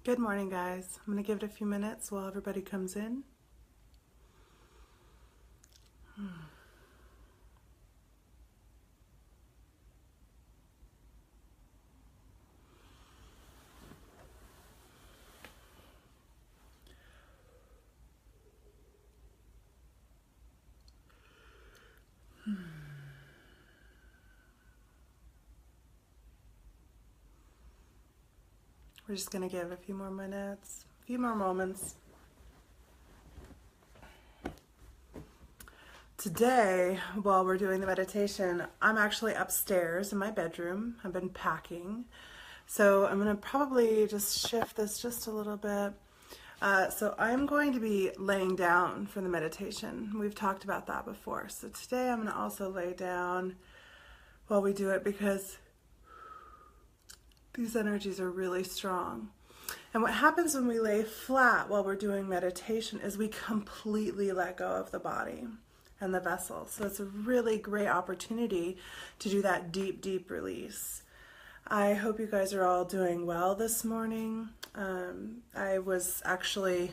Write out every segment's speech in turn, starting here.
Good morning, guys. I'm going to give it a few minutes while everybody comes in. We're just going to give a few more minutes, a few more moments. Today, while we're doing the meditation, I'm actually upstairs in my bedroom. I've been packing. So I'm going to probably just shift this just a little bit. So I'm going to be laying down for the meditation. We've talked about that before. So today I'm going to also lay down while we do it because these energies are really strong. And what happens when we lay flat while we're doing meditation is we completely let go of the body and the vessel. So it's a really great opportunity to do that deep, deep release. I hope you guys are all doing well this morning. I was actually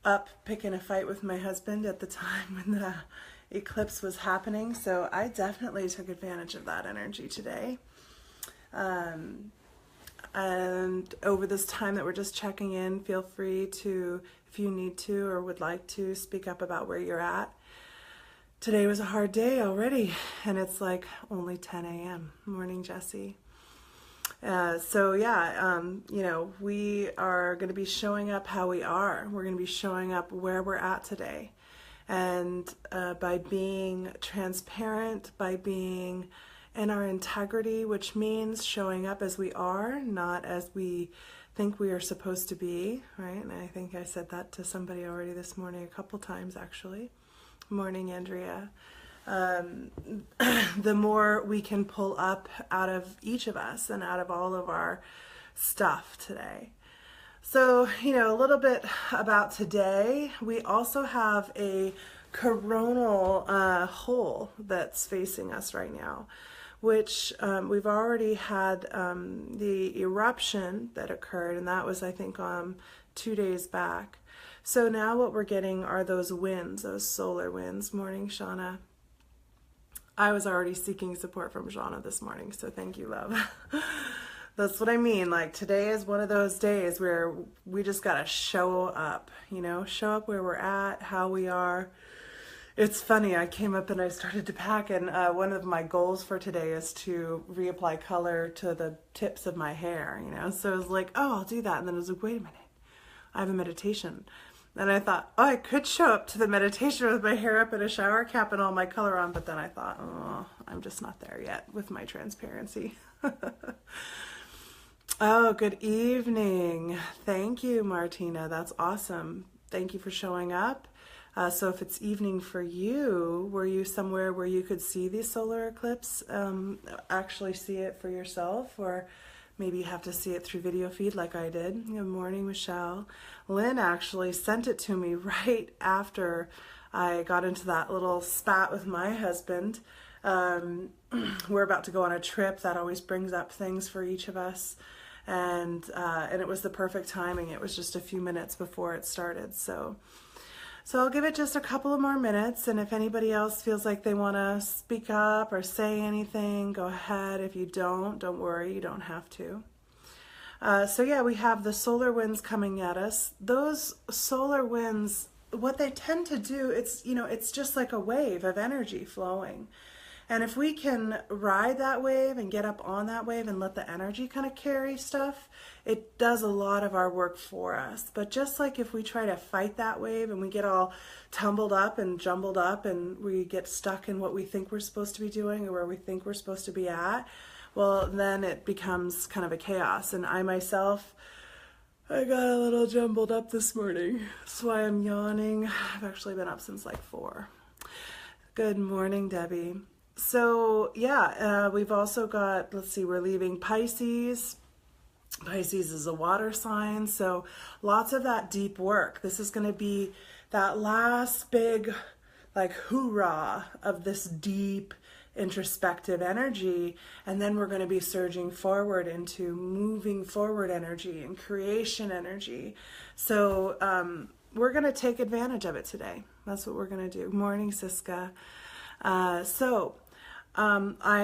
up picking a fight with my husband at the time when the eclipse was happening, so I definitely took advantage of that energy today. And over this time that we're just checking in, feel free to, if you need to or would like to, speak up about where you're at. Today was a hard day already, and it's like only 10 a.m. Morning, Jesse. We are going to be showing up how we are. We're going to be showing up where we're at today. And by being transparent, by being in our integrity, which means showing up as we are, not as we think we are supposed to be, right? And I think I said that to somebody already this morning, a couple times actually. Morning, Andrea. The more we can pull up out of each of us and out of all of our stuff today. So, a little bit about today. We also have a coronal hole that's facing us right now, which we've already had the eruption that occurred, and that was, I think, 2 days back. So now what we're getting are those winds, those solar winds. Morning, Shauna. I was already seeking support from Shauna this morning, so thank you, love. That's what I mean. Like, today is one of those days where we just got to show up, show up where we're at, how we are. It's funny, I came up and I started to pack, and one of my goals for today is to reapply color to the tips of my hair, So I was like, oh, I'll do that. And then I was like, wait a minute, I have a meditation. And I thought, oh, I could show up to the meditation with my hair up and a shower cap and all my color on, but then I thought, oh, I'm just not there yet with my transparency. Oh, good evening. Thank you, Martina. That's awesome. Thank you for showing up. So if it's evening for you, were you somewhere where you could see the solar eclipse, actually see it for yourself, or maybe you have to see it through video feed like I did? Good morning, Michelle. Lynn actually sent it to me right after I got into that little spat with my husband. We're about to go on a trip. That always brings up things for each of us. And it was the perfect timing. It was just a few minutes before it started. So I'll give it just a couple of more minutes, and if anybody else feels like they want to speak up or say anything, go ahead. If you don't worry, you don't have to. We have the solar winds coming at us. Those solar winds, what they tend to do, it's just like a wave of energy flowing. And if we can ride that wave and get up on that wave and let the energy kind of carry stuff, it does a lot of our work for us. But just like if we try to fight that wave and we get all tumbled up and jumbled up and we get stuck in what we think we're supposed to be doing or where we think we're supposed to be at, well, then it becomes kind of a chaos. And I myself, I got a little jumbled up this morning. That's why I'm yawning. I've actually been up since like 4. Good morning, Debbie. So we've also got, we're leaving Pisces. Pisces is a water sign, so lots of that deep work. This is going to be that last big, hoorah of this deep introspective energy, and then we're going to be surging forward into moving forward energy and creation energy. So we're going to take advantage of it today. That's what we're going to do. Morning, Siska. I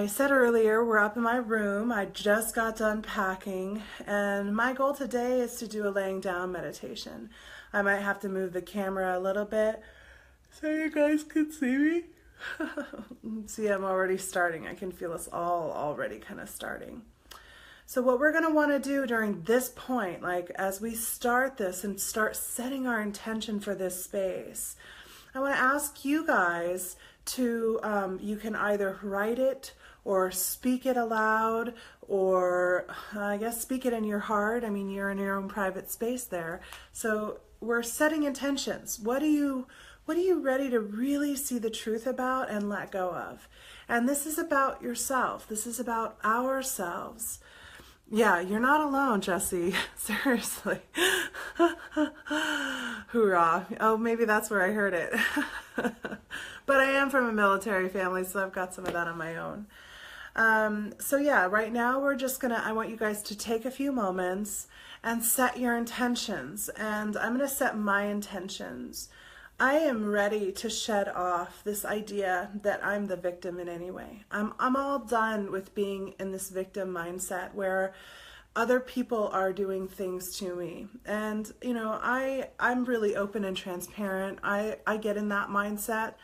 said earlier, we're up in my room. I just got done packing, and my goal today is to do a laying down meditation. I might have to move the camera a little bit so you guys can see me. See, I'm already starting. I can feel us all already kind of starting. So what we're going to want to do during this point, like as we start this and start setting our intention for this space, I want to ask you guys to, you can either write it or speak it aloud, or I guess speak it in your heart. I mean, you're in your own private space there. So we're setting intentions. What are you ready to really see the truth about and let go of? And this is about yourself. This is about ourselves. Yeah, you're not alone, Jesse. Seriously. Hoorah. Oh, maybe that's where I heard it. But I am from a military family, so I've got some of that on my own. So yeah, right now I want you guys to take a few moments and set your intentions. And I'm going to set my intentions. I am ready to shed off this idea that I'm the victim in any way. I'm all done with being in this victim mindset where other people are doing things to me. And, you know, I'm really open and transparent. I get in that mindset.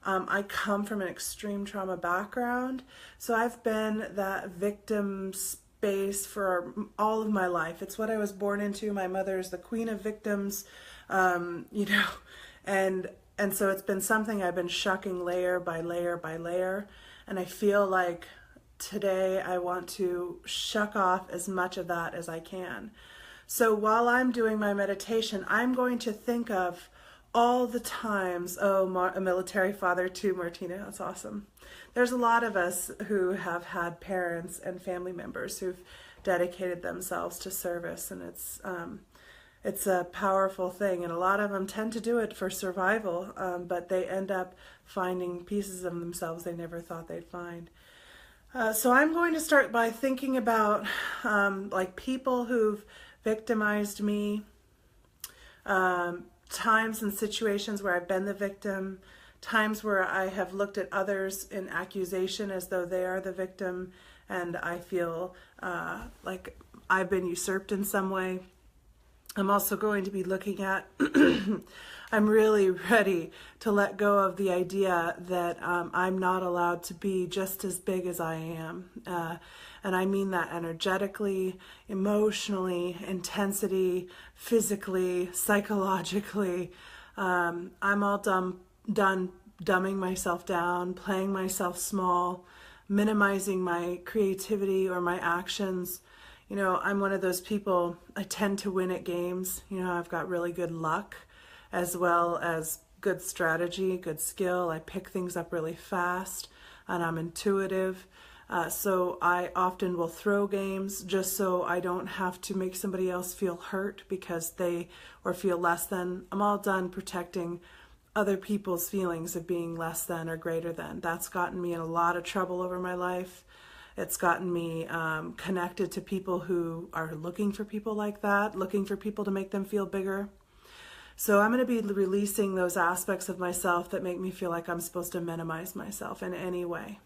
I come from an extreme trauma background. So I've been that victim space for all of my life. It's what I was born into. My mother's the queen of victims, you know. And so it's been something I've been shucking layer by layer by layer. And I feel like today I want to shuck off as much of that as I can. So while I'm doing my meditation, I'm going to think of all the times, a military father too, Martina, that's awesome. There's a lot of us who have had parents and family members who've dedicated themselves to service, and it's a powerful thing, and a lot of them tend to do it for survival, but they end up finding pieces of themselves they never thought they'd find. So I'm going to start by thinking about like people who've victimized me, times and situations where I've been the victim, times where I have looked at others in accusation as though they are the victim, and I feel like I've been usurped in some way. I'm also going to be looking at, I'm really ready to let go of the idea that I'm not allowed to be just as big as I am. And I mean that energetically, emotionally, intensity, physically, psychologically. I'm all done dumbing myself down, playing myself small, minimizing my creativity or my actions. You know, I'm one of those people, I tend to win at games. You know, I've got really good luck as well as good strategy, good skill. I pick things up really fast and I'm intuitive. So I often will throw games just so I don't have to make somebody else feel hurt because or feel less than. I'm all done protecting other people's feelings of being less than or greater than. That's gotten me in a lot of trouble over my life. It's gotten me connected to people who are looking for people like that, looking for people to make them feel bigger. So I'm going to be releasing those aspects of myself that make me feel like I'm supposed to minimize myself in any way.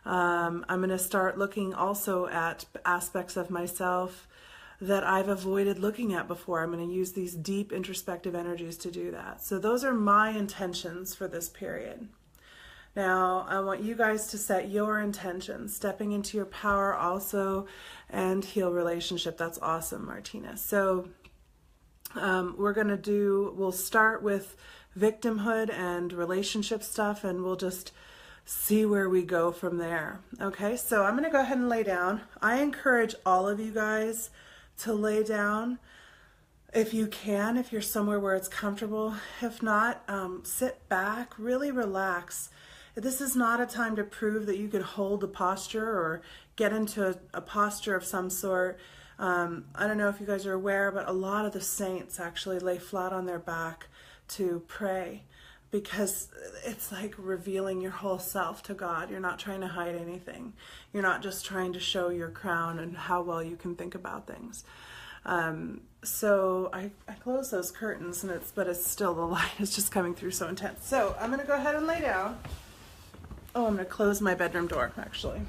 I'm going to start looking also at aspects of myself that I've avoided looking at before. I'm going to use these deep introspective energies to do that. So those are my intentions for this period. Now, I want you guys to set your intentions, stepping into your power also, and heal relationship. That's awesome, Martina. So we'll start with victimhood and relationship stuff, and we'll just see where we go from there. Okay, so I'm going to go ahead and lay down. I encourage all of you guys to lay down if you can, if you're somewhere where it's comfortable. If not, sit back, really relax. This is not a time to prove that you could hold a posture or get into a posture of some sort. I don't know if you guys are aware, but a lot of the saints actually lay flat on their back to pray. because it's like revealing your whole self to God. You're not trying to hide anything. You're not just trying to show your crown and how well you can think about things. So I close those curtains, but it's still, the light is just coming through so intense. So I'm going to go ahead and lay down. Oh, I'm going to close my bedroom door, actually.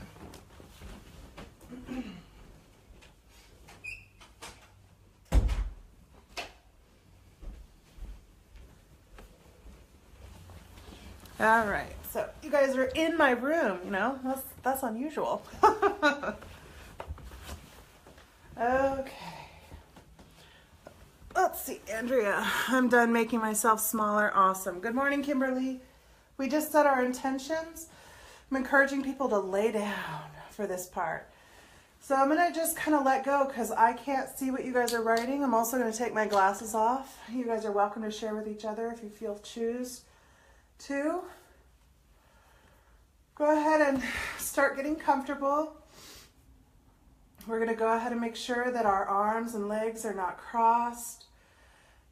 All right, so you guys are in my room, you know, that's unusual. Okay. Let's see, Andrea, I'm done making myself smaller. Awesome. Good morning, Kimberly. We just set our intentions. I'm encouraging people to lay down for this part. So I'm going to just kind of let go because I can't see what you guys are writing. I'm also going to take my glasses off. You guys are welcome to share with each other if you choose to. Go ahead and start getting comfortable. We're going to go ahead and make sure that our arms and legs are not crossed,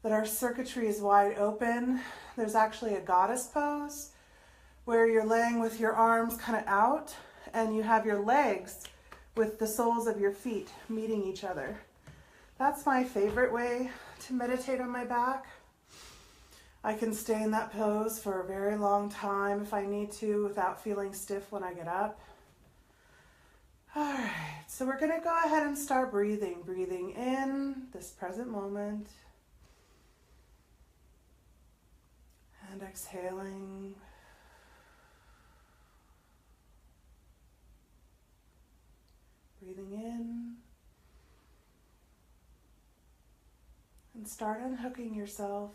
that our circuitry is wide open. There's actually a goddess pose where you're laying with your arms kind of out and you have your legs with the soles of your feet meeting each other. That's my favorite way to meditate on my back. I can stay in that pose for a very long time if I need to without feeling stiff when I get up. All right, so we're gonna go ahead and start breathing in this present moment and exhaling. Breathing in and start unhooking yourself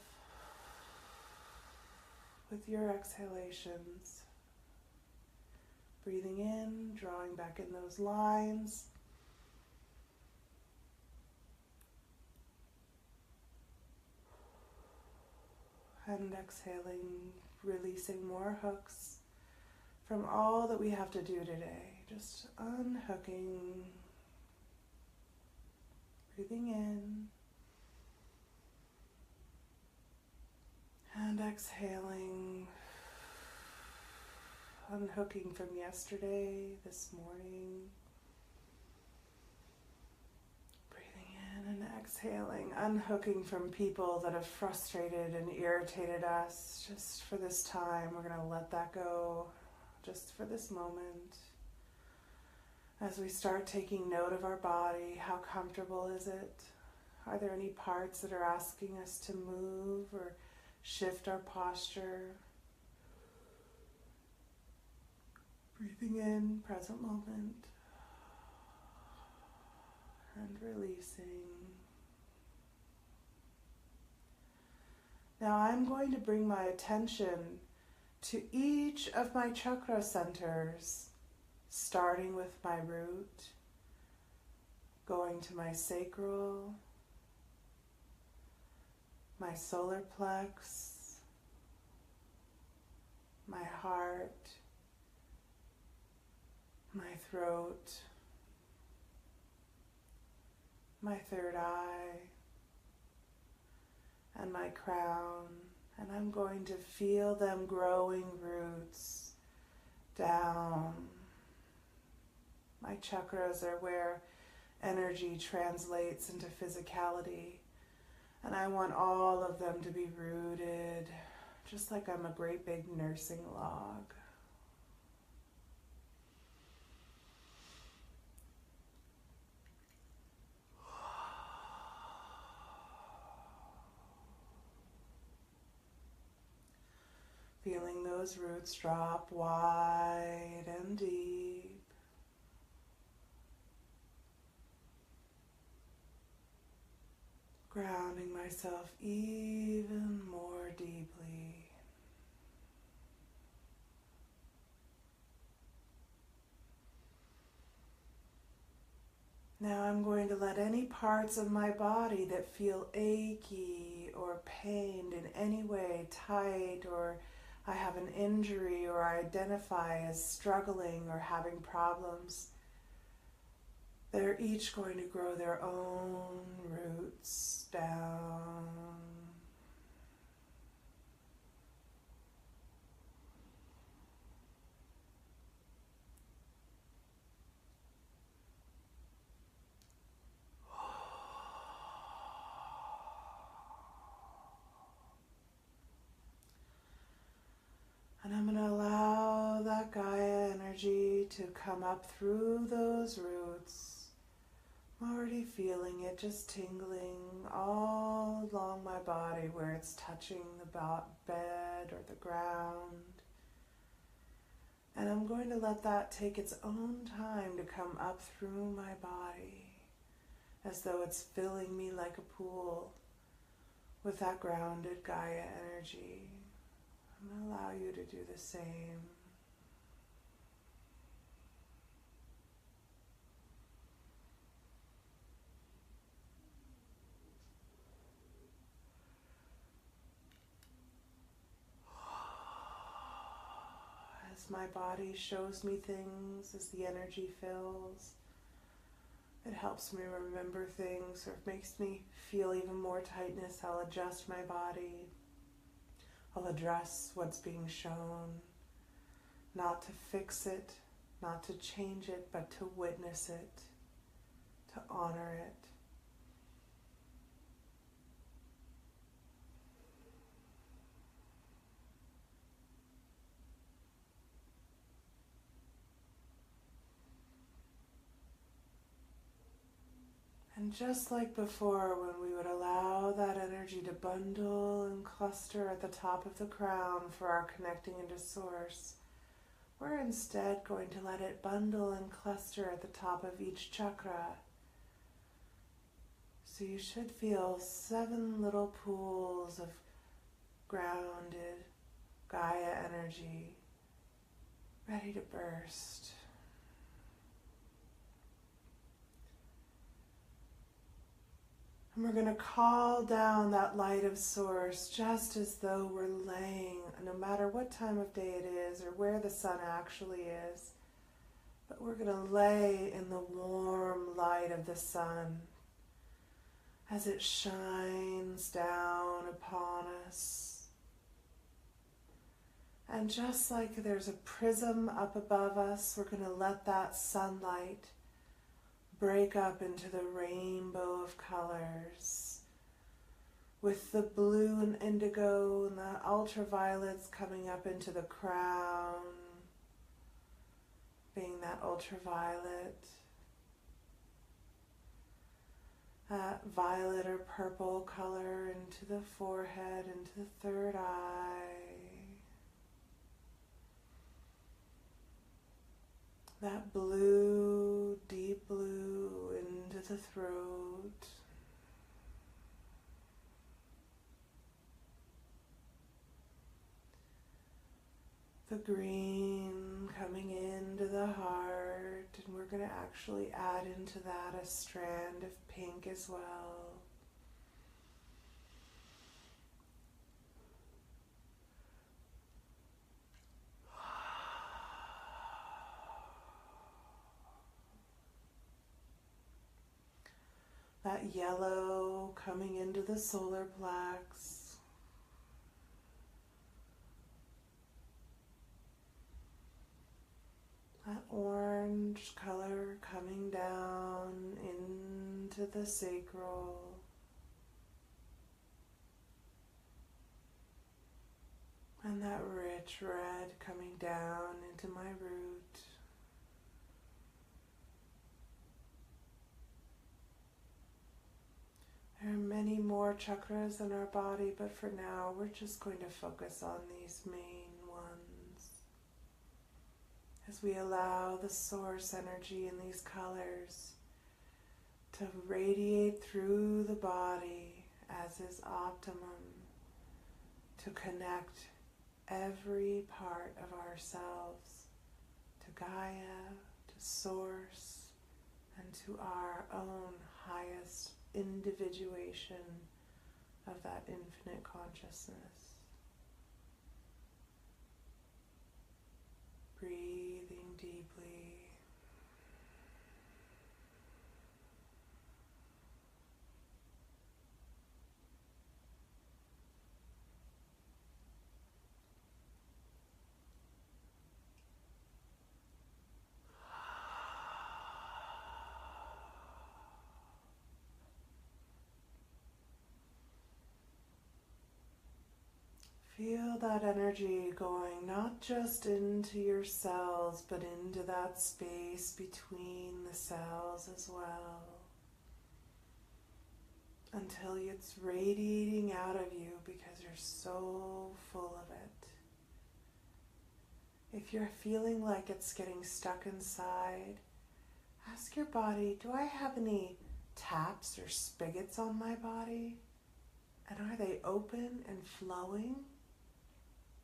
with your exhalations. Breathing in, drawing back in those lines. And exhaling, releasing more hooks from all that we have to do today. Just unhooking. Breathing in. And exhaling. Unhooking from yesterday, this morning. Breathing in and exhaling. Unhooking from people that have frustrated and irritated us. Just for this time, we're going to let that go. Just for this moment. As we start taking note of our body, how comfortable is it? Are there any parts that are asking us to move or shift our posture? Breathing in, present moment, and releasing. Now I'm going to bring my attention to each of my chakra centers, starting with my root, going to my sacral, my solar plex, my heart, my throat, my third eye, and my crown. And I'm going to feel them growing roots down. My chakras are where energy translates into physicality. And I want all of them to be rooted, just like I'm a great big nursing log. Feeling those roots drop wide and deep. Grounding myself even more deeply. Now I'm going to let any parts of my body that feel achy or pained in any way, tight, or I have an injury or I identify as struggling or having problems, they're each going to grow their own roots down. to come up through those roots. I'm already feeling it just tingling all along my body where it's touching the bed or the ground. And I'm going to let that take its own time to come up through my body as though it's filling me like a pool with that grounded Gaia energy. I'm going to allow you to do the same. As my body shows me things, as the energy fills, it helps me remember things or makes me feel even more tightness. I'll adjust my body. I'll address what's being shown, not to fix it, not to change it, but to witness it, to honor it. And just like before, when we would allow that energy to bundle and cluster at the top of the crown for our connecting into Source, we're instead going to let it bundle and cluster at the top of each chakra. So you should feel 7 little pools of grounded Gaia energy ready to burst. And we're going to call down that light of Source just as though we're laying, no matter what time of day it is or where the sun actually is, but we're going to lay in the warm light of the sun as it shines down upon us. And just like there's a prism up above us, we're going to let that sunlight break up into the rainbow of colors, with the blue and indigo and the ultraviolets coming up into the crown, being that ultraviolet, that violet or purple color into the forehead, into the third eye, that blue, deep blue into the throat, the green coming into the heart, and we're going to actually add into that a strand of pink as well. That yellow coming into the solar plex. That orange color coming down into the sacral. And that rich red coming down into my root. There are many more chakras in our body, but for now we're just going to focus on these main ones. As we allow the source energy in these colors to radiate through the body as is optimum, to connect every part of ourselves to Gaia, to Source, and to our own highest individuation of that infinite consciousness. Breathing deeply. Feel that energy going not just into your cells, but into that space between the cells as well, until it's radiating out of you because you're so full of it. If you're feeling like it's getting stuck inside, ask your body, do I have any taps or spigots on my body? And are they open and flowing?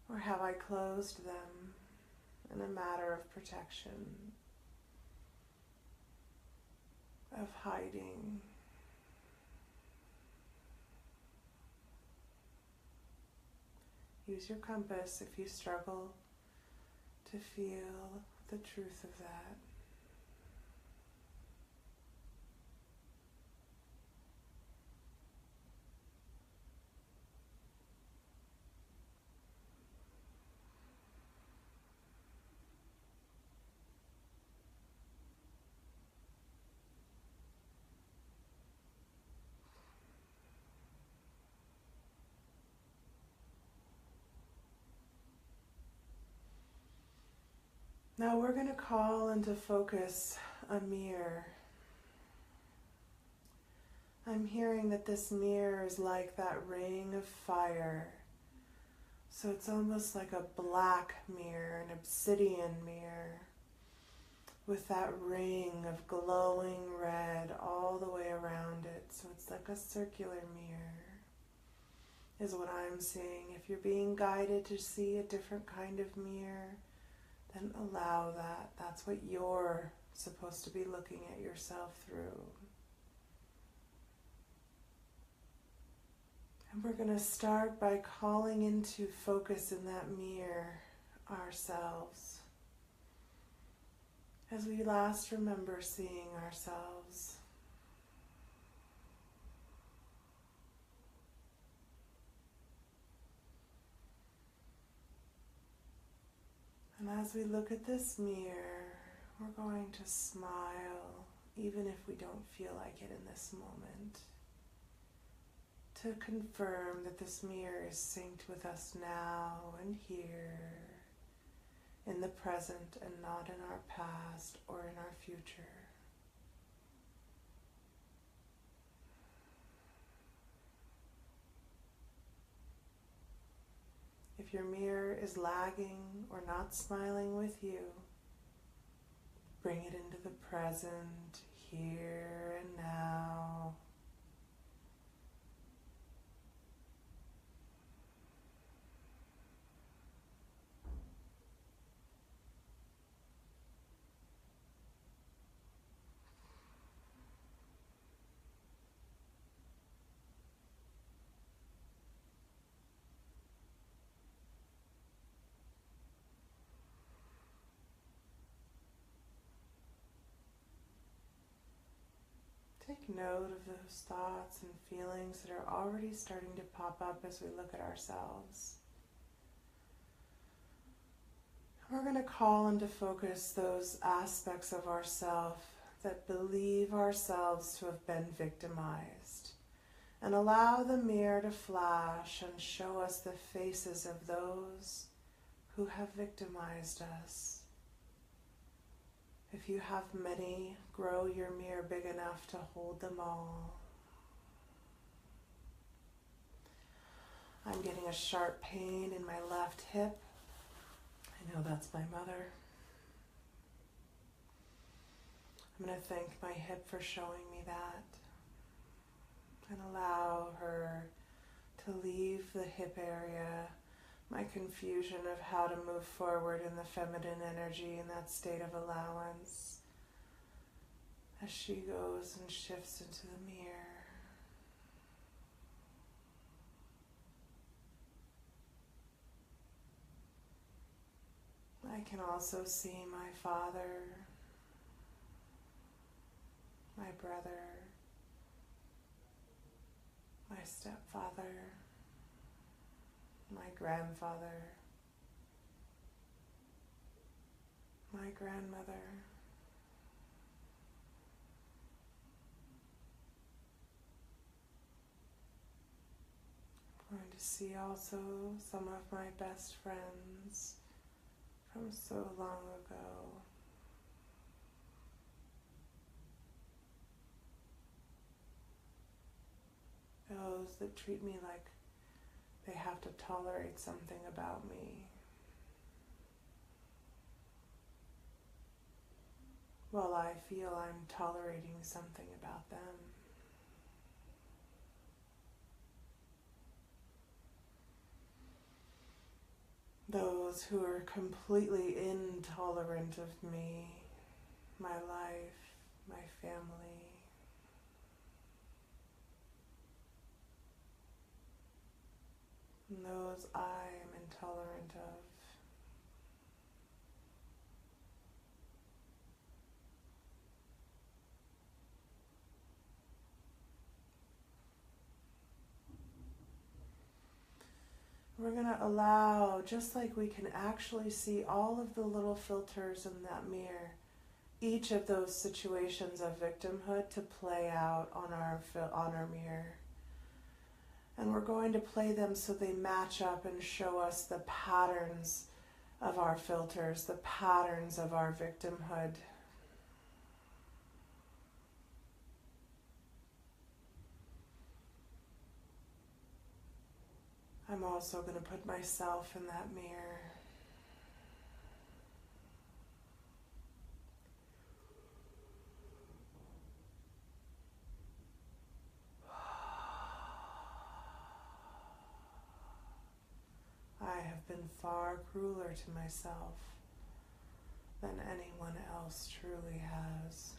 Or have I closed them in a matter of protection, of hiding? Use your compass if you struggle to feel the truth of that. Now we're going to call into focus a mirror. I'm hearing that this mirror is like that ring of fire. So it's almost like a black mirror, an obsidian mirror, with that ring of glowing red all the way around it. So it's like a circular mirror, is what I'm seeing. If you're being guided to see a different kind of mirror, then allow that. That's what you're supposed to be looking at yourself through. And we're going to start by calling into focus in that mirror ourselves, as we last remember seeing ourselves. And as we look at this mirror, we're going to smile, even if we don't feel like it in this moment, to confirm that this mirror is synced with us now and here, in the present and not in our past or in our future. If your mirror is lagging or not smiling with you, bring it into the present, here and now. Take note of those thoughts and feelings that are already starting to pop up as we look at ourselves. We're going to call into focus those aspects of ourself that believe ourselves to have been victimized, and allow the mirror to flash and show us the faces of those who have victimized us. If you have many, grow your mirror big enough to hold them all. I'm getting a sharp pain in my left hip. I know that's my mother. I'm going to thank my hip for showing me that, and allow her to leave the hip area, my confusion of how to move forward in the feminine energy in that state of allowance, as she goes and shifts into the mirror. I can also see my father, my brother, my stepfather, my grandfather, my grandmother, I'm going to see also some of my best friends from so long ago. Those that treat me like they have to tolerate something about me, while I feel I'm tolerating something about them. Those who are completely intolerant of me, my life, my family. And those I am intolerant of. We're going to allow, just like we can actually see all of the little filters in that mirror, each of those situations of victimhood to play out on our mirror. And we're going to play them so they match up and show us the patterns of our filters, the patterns of our victimhood. I'm also going to put myself in that mirror. I have been far crueler to myself than anyone else truly has.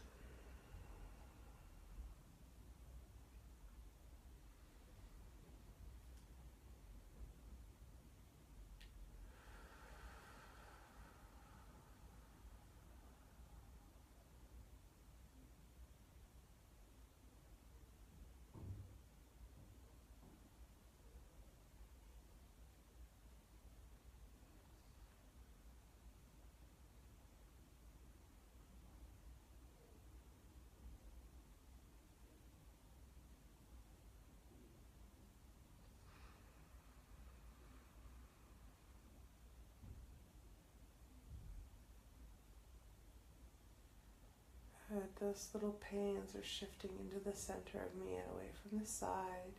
Those little pains are shifting into the center of me and away from the side.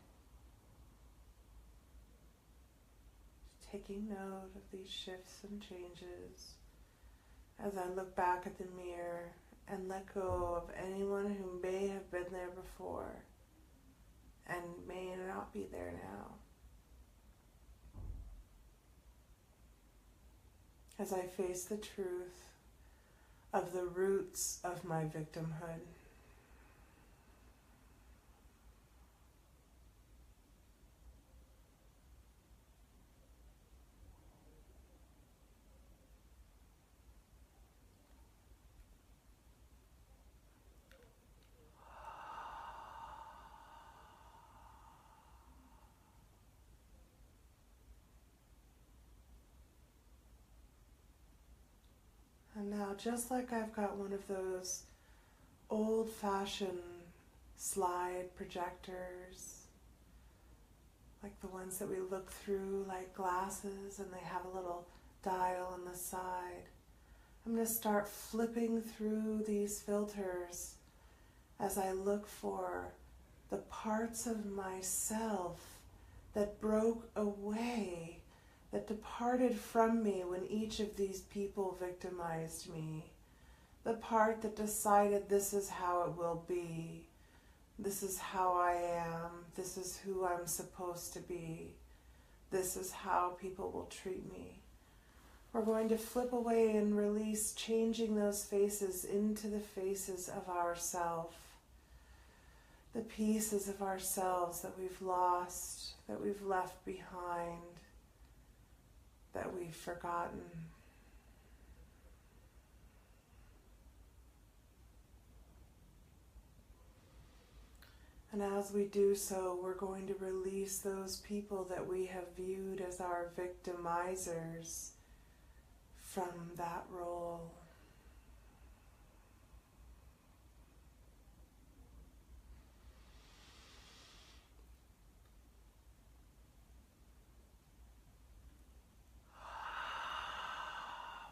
Taking note of these shifts and changes as I look back at the mirror and let go of anyone who may have been there before and may not be there now. As I face the truth of the roots of my victimhood. And now, just like I've got one of those old-fashioned slide projectors, like the ones that we look through like glasses and they have a little dial on the side, I'm going to start flipping through these filters as I look for the parts of myself that broke away, that departed from me when each of these people victimized me. The part that decided this is how it will be, this is how I am, this is who I'm supposed to be, this is how people will treat me. We're going to flip away and release, changing those faces into the faces of ourself, the pieces of ourselves that we've lost, that we've left behind, that we've forgotten. And as we do so, we're going to release those people that we have viewed as our victimizers from that role.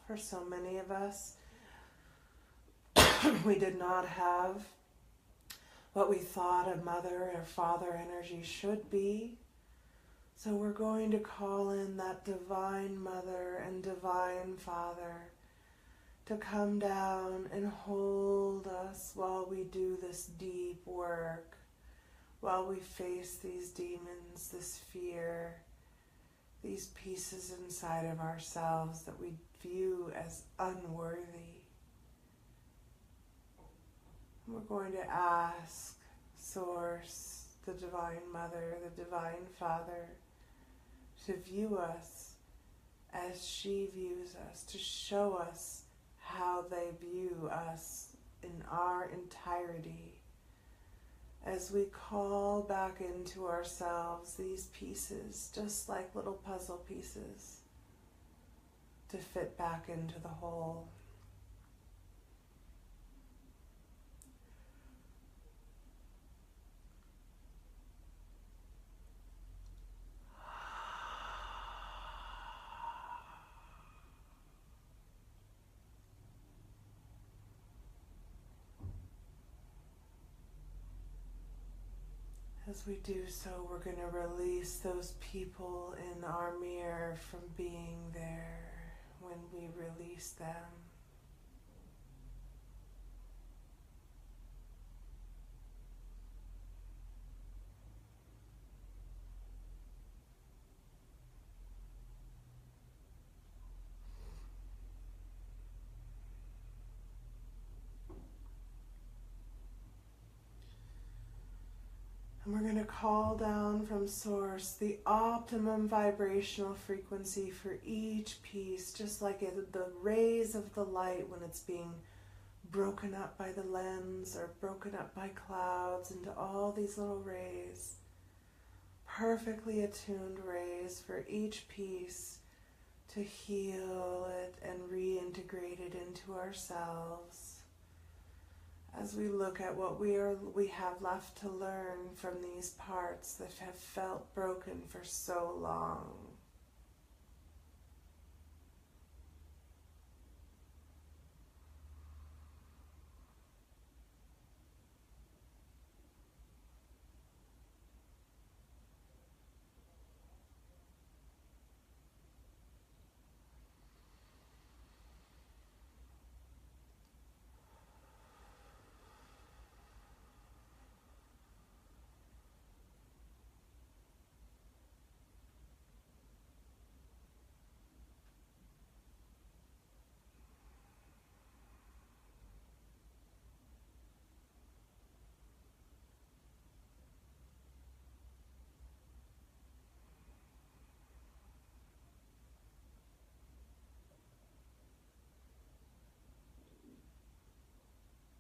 For so many of us, we did not have what we thought a mother or father energy should be. So we're going to call in that divine mother and divine father to come down and hold us while we do this deep work, while we face these demons, this fear, these pieces inside of ourselves that we view as unworthy. We're going to ask Source, the Divine Mother, the Divine Father, to view us as she views us, to show us how they view us in our entirety, as we call back into ourselves these pieces, just like little puzzle pieces, to fit back into the whole. As we do so, we're going to release those people in our mirror from being there when we release them. And we're going to call down from Source the optimum vibrational frequency for each piece, just like the rays of the light when it's being broken up by the lens or broken up by clouds into all these little rays, perfectly attuned rays for each piece to heal it and reintegrate it into ourselves. As we look at what we have left to learn from these parts that have felt broken for so long.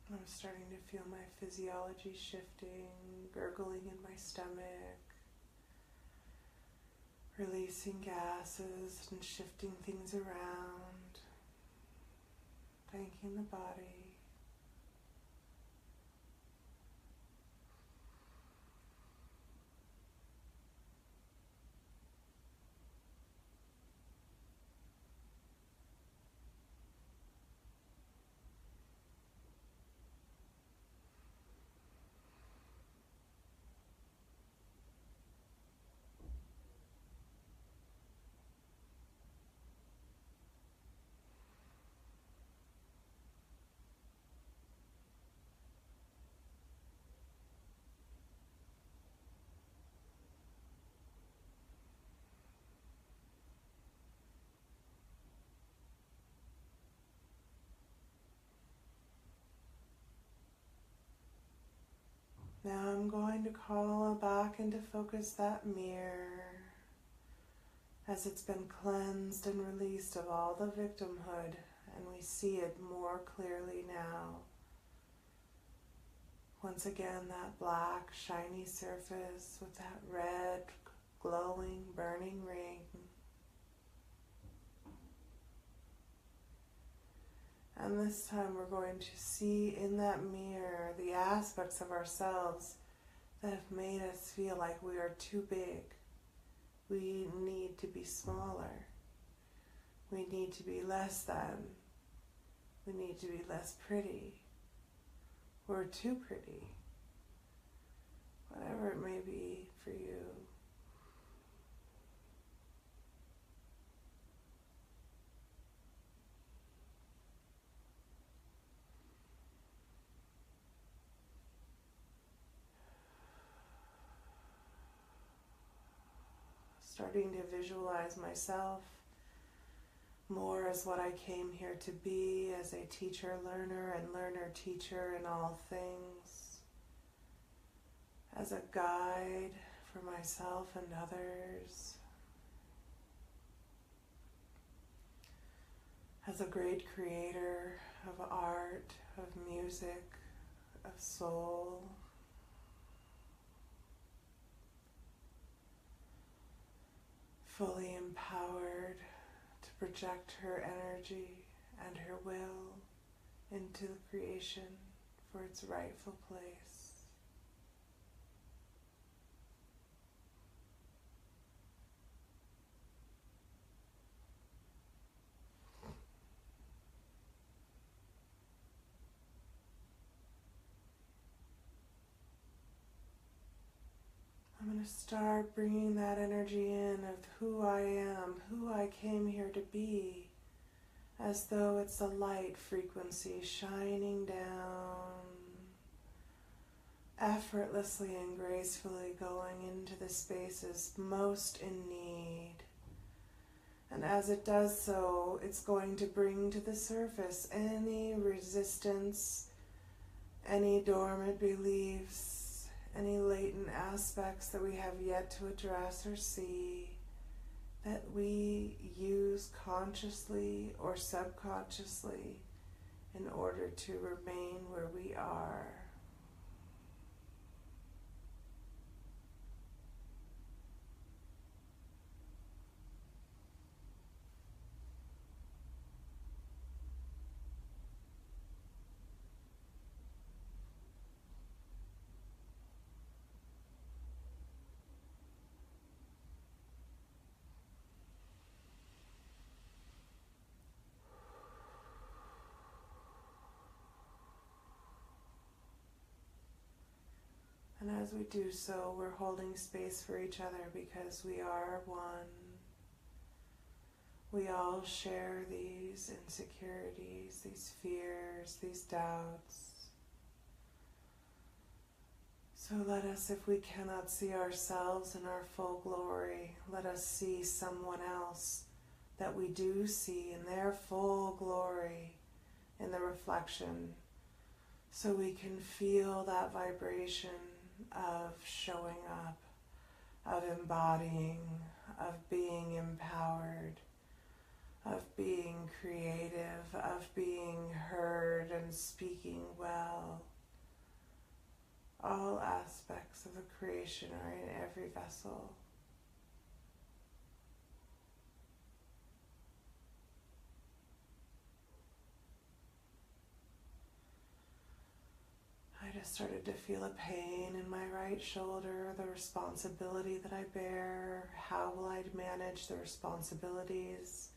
I'm starting to feel my physiology shifting, gurgling in my stomach, releasing gases and shifting things around, thanking the body. Now I'm going to call back into focus that mirror as it's been cleansed and released of all the victimhood, and we see it more clearly now. Once again, that black, shiny surface with that red, glowing, burning ring. And this time we're going to see in that mirror the aspects of ourselves that have made us feel like we are too big. We need to be smaller. We need to be less than. We need to be less pretty. We're too pretty. Whatever it may be for you. Starting to visualize myself more as what I came here to be, as a teacher-learner and learner-teacher in all things, as a guide for myself and others, as a great creator of art, of music, of soul. Fully empowered to project her energy and her will into the creation for its rightful place. I'm going to start bringing that energy in of who I am, who I came here to be, as though it's a light frequency shining down, effortlessly and gracefully going into the spaces most in need. And as it does so, it's going to bring to the surface any resistance, any dormant beliefs, any latent aspects that we have yet to address or see, that we use consciously or subconsciously in order to remain where we are. And as we do so, we're holding space for each other because we are one. We all share these insecurities, these fears, these doubts. So let us, if we cannot see ourselves in our full glory, let us see someone else that we do see in their full glory in the reflection, so we can feel that vibration of showing up, of embodying, of being empowered, of being creative, of being heard and speaking well. All aspects of the creation are in every vessel. I just started to feel a pain in my right shoulder, the responsibility that I bear. How will I manage the responsibilities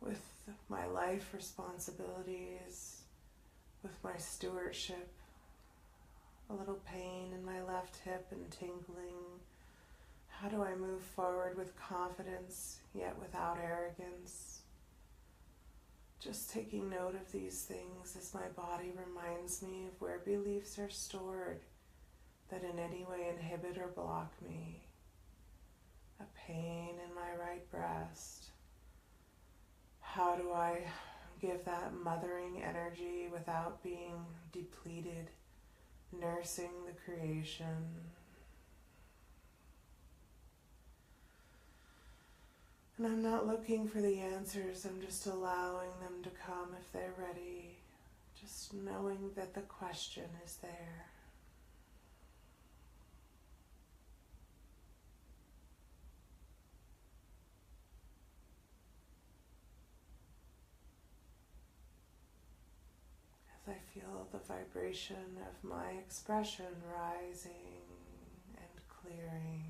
with my life responsibilities, with my stewardship? A little pain in my left hip and tingling. How do I move forward with confidence, yet without arrogance? Just taking note of these things as my body reminds me of where beliefs are stored that in any way inhibit or block me. A pain in my right breast. How do I give that mothering energy without being depleted? Nursing the creation. And I'm not looking for the answers, I'm just allowing them to come if they're ready. Just knowing that the question is there. As I feel the vibration of my expression rising and clearing.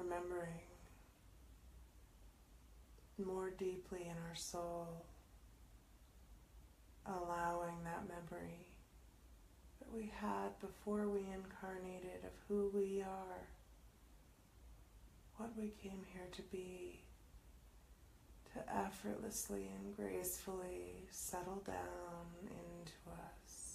remembering more deeply in our soul, allowing that memory that we had before we incarnated of who we are, what we came here to be, to effortlessly and gracefully settle down into us.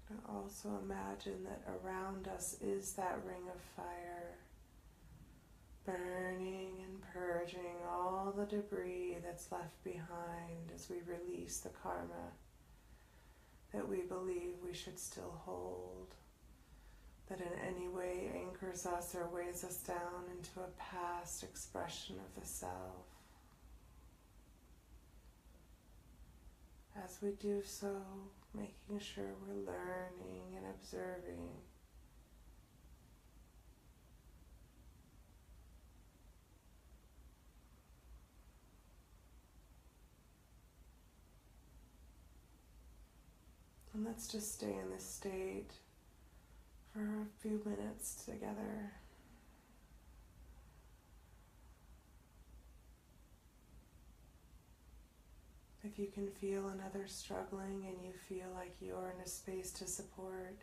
And also imagine that around us is that ring of fire, burning and purging all the debris that's left behind as we release the karma that we believe we should still hold, that in any way anchors us or weighs us down into a past expression of the self. As we do so, making sure we're learning and observing. And let's just stay in this state for a few minutes together. If you can feel another struggling and you feel like you're in a space to support,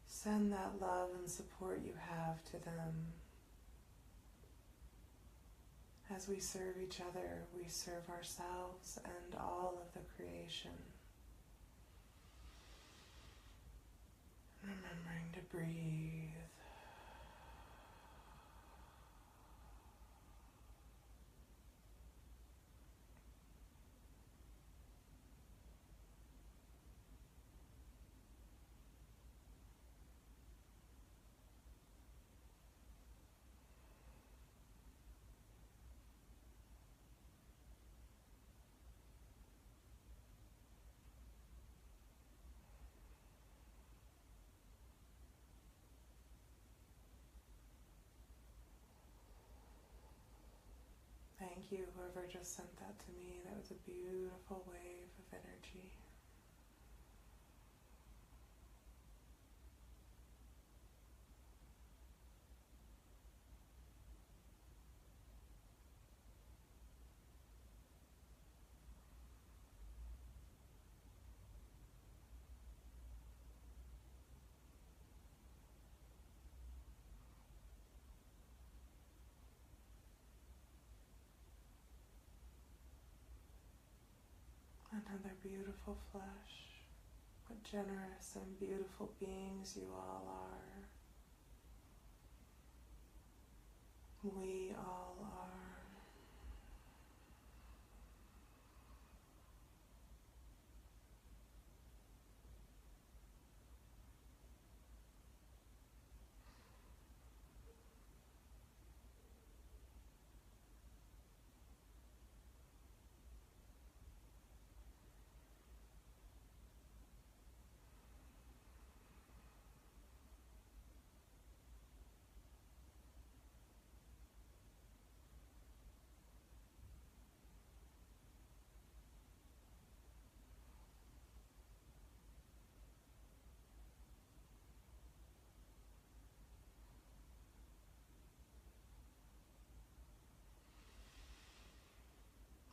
send that love and support you have to them. As we serve each other, we serve ourselves and all of the creation. Remembering to breathe. Thank you, whoever just sent that to me. That was a beautiful wave of energy. Another beautiful flush. What generous and beautiful beings you all are. We all are.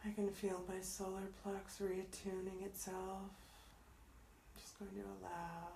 I can feel my solar plex reattuning itself. I'm just going to allow.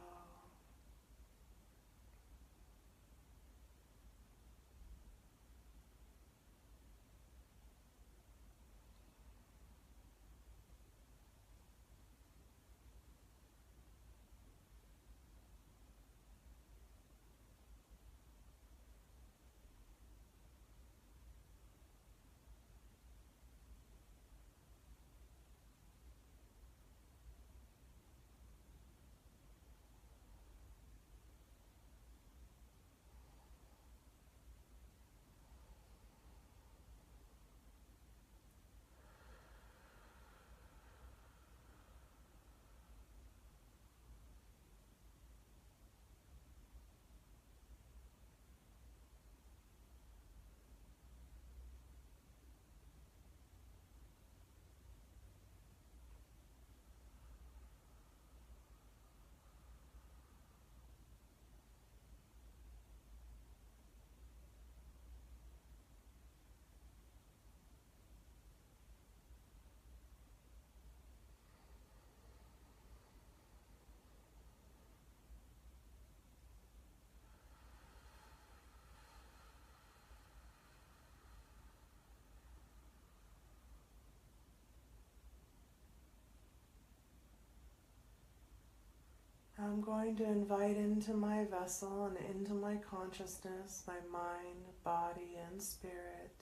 I'm going to invite into my vessel and into my consciousness, my mind, body, and spirit,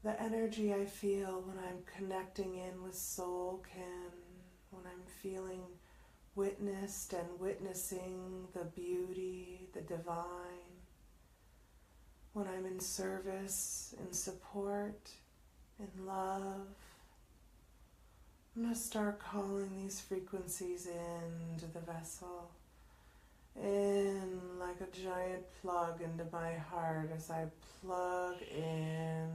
the energy I feel when I'm connecting in with soul kin, when I'm feeling witnessed and witnessing the beauty, the divine, when I'm in service, in support, in love. I'm going to start calling these frequencies into the vessel, in like a giant plug into my heart as I plug in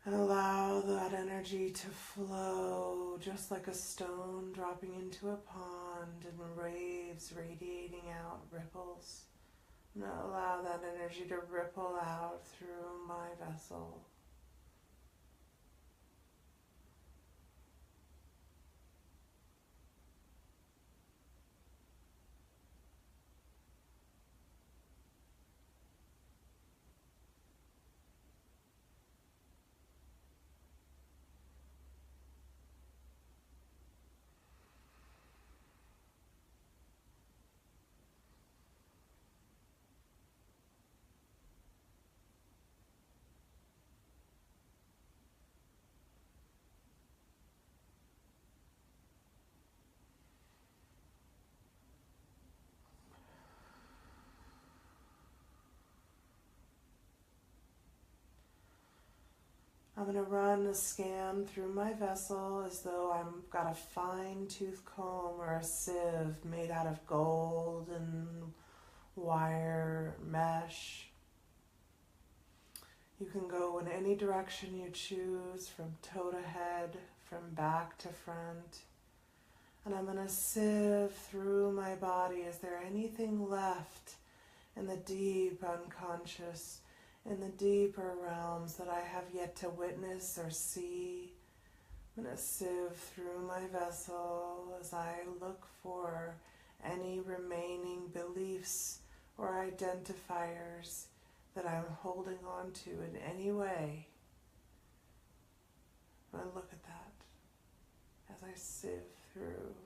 and allow that energy to flow just like a stone dropping into a pond and waves radiating out, ripples. I'm going to allow that energy to ripple out through my vessel. I'm going to run a scan through my vessel as though I've got a fine tooth comb or a sieve made out of gold and wire mesh. You can go in any direction you choose, from toe to head, from back to front. And I'm going to sieve through my body. Is there anything left in the deep unconscious, in the deeper realms that I have yet to witness or see? I'm going to sieve through my vessel as I look for any remaining beliefs or identifiers that I'm holding on to in any way. I'm going to look at that as I sieve through.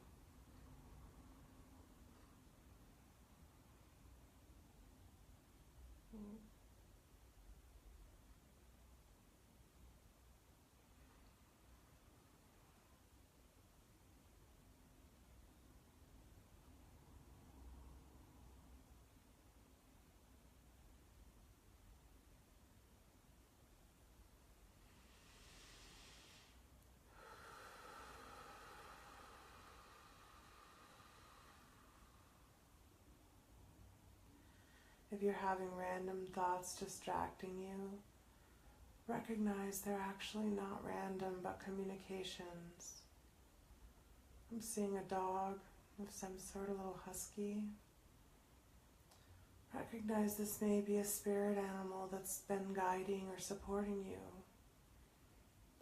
If you're having random thoughts distracting you, recognize they're actually not random, but communications. I'm seeing a dog of some sort, a little husky. Recognize this may be a spirit animal that's been guiding or supporting you.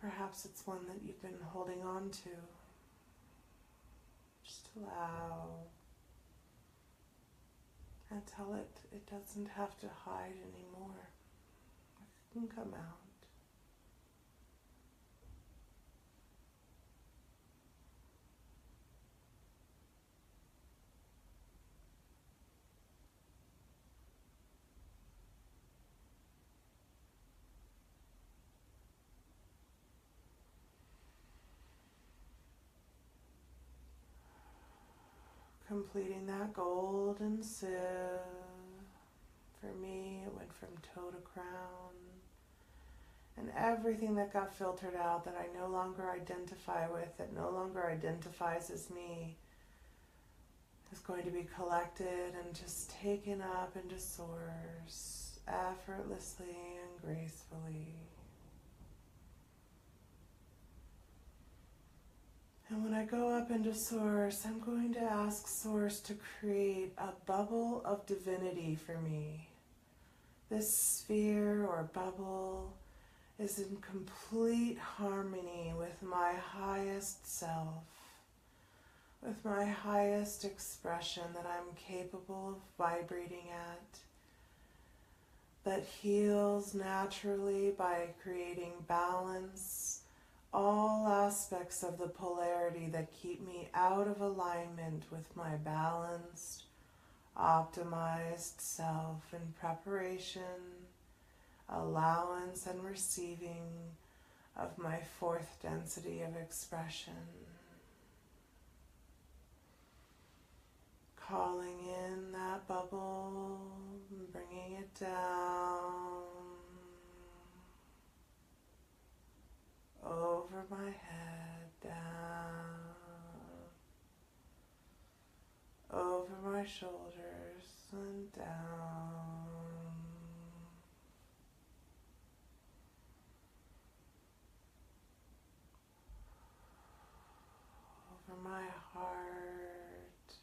Perhaps it's one that you've been holding on to. Just allow and tell it doesn't have to hide anymore. It can come out. Completing that golden sieve. For me, it went from toe to crown. And everything that got filtered out that I no longer identify with, that no longer identifies as me, is going to be collected and just taken up into source, effortlessly and gracefully. And when I go up into Source, I'm going to ask Source to create a bubble of divinity for me. This sphere or bubble is in complete harmony with my highest self, with my highest expression that I'm capable of vibrating at, that heals naturally by creating balance, all aspects of the polarity that keep me out of alignment with my balanced, optimized self in preparation, allowance, and receiving of my fourth density of expression. Calling in that bubble, bringing it down, over my head, down, over my shoulders, and down, over my heart,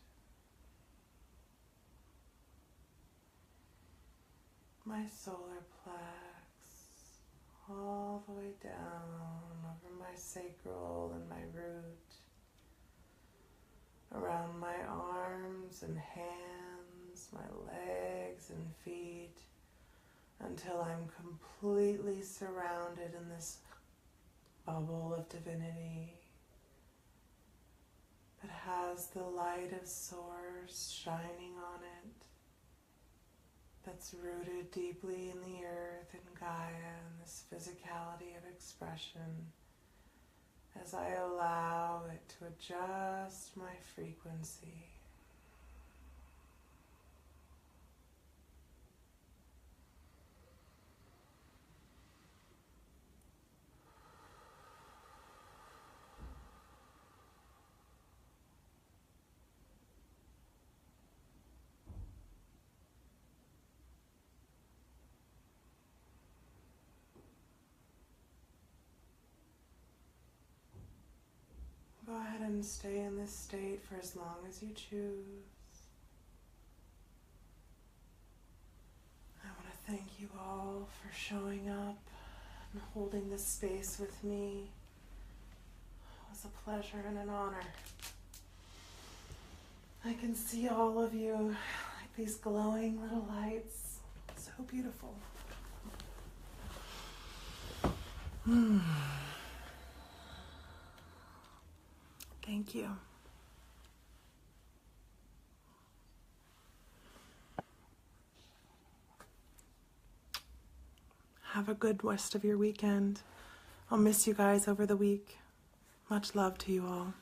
my solar plex, all the way down over my sacral and my root, around my arms and hands, my legs and feet, until I'm completely surrounded in this bubble of divinity that has the light of Source shining on it, that's rooted deeply in the earth and Gaia and this physicality of expression, as I allow it to adjust my frequency. Go ahead and stay in this state for as long as you choose. I want to thank you all for showing up and holding this space with me. It was a pleasure and an honor. I can see all of you like these glowing little lights. So beautiful. Thank you. Have a good rest of your weekend. I'll miss you guys over the week. Much love to you all.